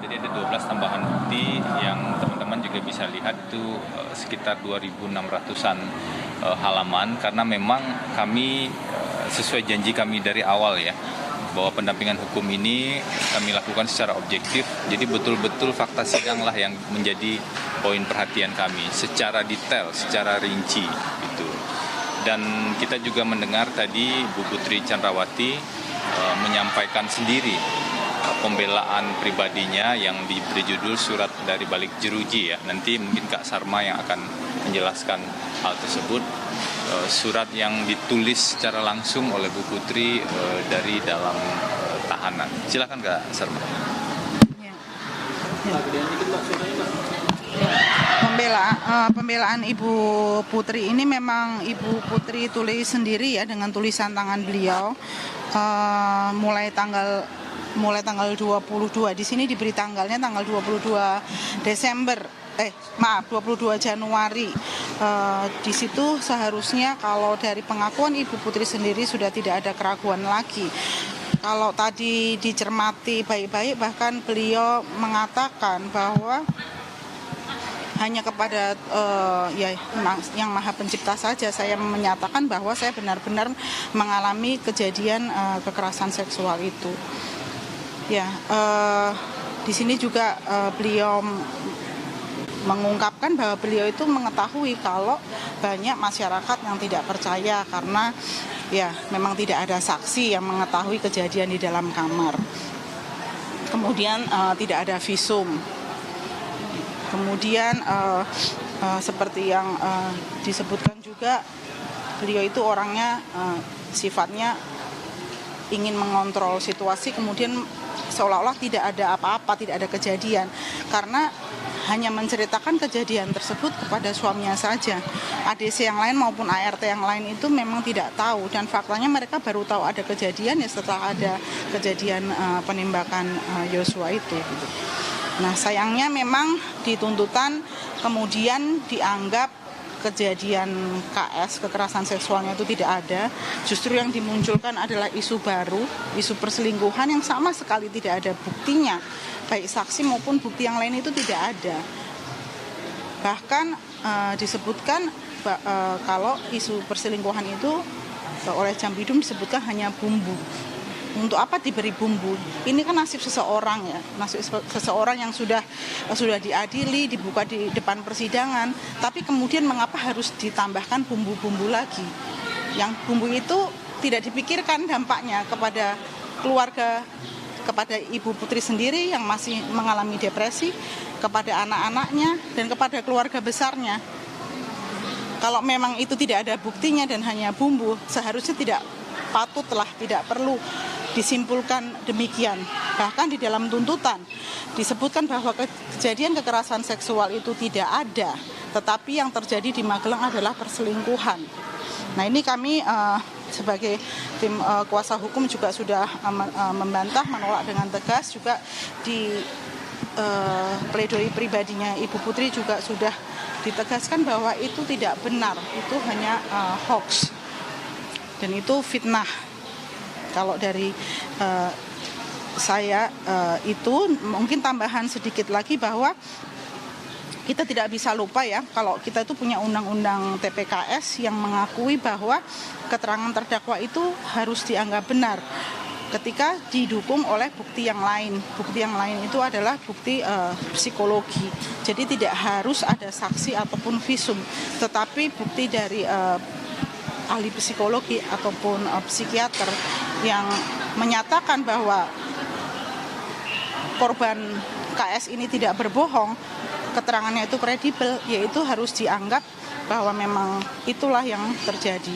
Jadi ada 12 tambahan bukti yang teman-teman juga bisa lihat itu sekitar 2.600-an halaman, karena memang kami sesuai janji kami dari awal ya, bahwa pendampingan hukum ini kami lakukan secara objektif. Jadi betul-betul fakta sidang lah yang menjadi poin perhatian kami secara detail, secara rinci gitu. Dan kita juga mendengar tadi Bu Putri Chandrawati menyampaikan sendiri pembelaan pribadinya yang diberi judul Surat dari Balik Jeruji ya. Nanti mungkin Kak Sarma yang akan menjelaskan hal tersebut. Surat yang ditulis secara langsung oleh Bu Putri dari dalam tahanan. Silakan Kak Sarma. Pembelaan Ibu Putri ini memang Ibu Putri tulis sendiri ya, dengan tulisan tangan beliau mulai tanggal 22. Di sini diberi tanggalnya tanggal 22 Januari. Di situ seharusnya kalau dari pengakuan Ibu Putri sendiri sudah tidak ada keraguan lagi. Kalau tadi dicermati baik-baik, bahkan beliau mengatakan bahwa hanya kepada yang Maha Pencipta saja saya menyatakan bahwa saya benar-benar mengalami kejadian kekerasan seksual itu. Ya, di sini juga beliau mengungkapkan bahwa beliau itu mengetahui kalau banyak masyarakat yang tidak percaya karena ya memang tidak ada saksi yang mengetahui kejadian di dalam kamar. Kemudian tidak ada visum. Kemudian seperti yang disebutkan juga, beliau itu orangnya sifatnya ingin mengontrol situasi, kemudian seolah-olah tidak ada apa-apa, tidak ada kejadian, karena hanya menceritakan kejadian tersebut kepada suaminya saja. ADC yang lain maupun ART yang lain itu memang tidak tahu, dan faktanya mereka baru tahu ada kejadian ya setelah ada kejadian penembakan Yosua itu. Nah, sayangnya memang di tuntutan kemudian dianggap kejadian KS, kekerasan seksualnya itu tidak ada. Justru yang dimunculkan adalah isu baru, isu perselingkuhan yang sama sekali tidak ada buktinya. Baik saksi maupun bukti yang lain itu tidak ada. Bahkan disebutkan kalau isu perselingkuhan itu oleh Jampidum disebutkan hanya bumbu. Untuk apa diberi bumbu? Ini kan nasib seseorang ya, nasib seseorang yang sudah diadili, dibuka di depan persidangan, tapi kemudian mengapa harus ditambahkan bumbu-bumbu lagi? Yang bumbu itu tidak dipikirkan dampaknya kepada keluarga, kepada Ibu Putri sendiri yang masih mengalami depresi, kepada anak-anaknya, dan kepada keluarga besarnya. Kalau memang itu tidak ada buktinya dan hanya bumbu, seharusnya tidak perlu disimpulkan demikian. Bahkan di dalam tuntutan disebutkan bahwa kejadian kekerasan seksual itu tidak ada, tetapi yang terjadi di Magelang adalah perselingkuhan. Nah, ini kami sebagai tim kuasa hukum juga sudah membantah, menolak dengan tegas. Juga di pledoi pribadinya Ibu Putri juga sudah ditegaskan bahwa itu tidak benar, itu hanya hoax dan itu fitnah. Kalau dari saya itu mungkin tambahan sedikit lagi bahwa kita tidak bisa lupa ya, kalau kita itu punya undang-undang TPKS yang mengakui bahwa keterangan terdakwa itu harus dianggap benar ketika didukung oleh bukti yang lain. Bukti yang lain itu adalah bukti psikologi. Jadi tidak harus ada saksi ataupun visum, tetapi bukti dari ahli psikologi ataupun psikiater yang menyatakan bahwa korban KS ini tidak berbohong, keterangannya itu kredibel, yaitu harus dianggap bahwa memang itulah yang terjadi.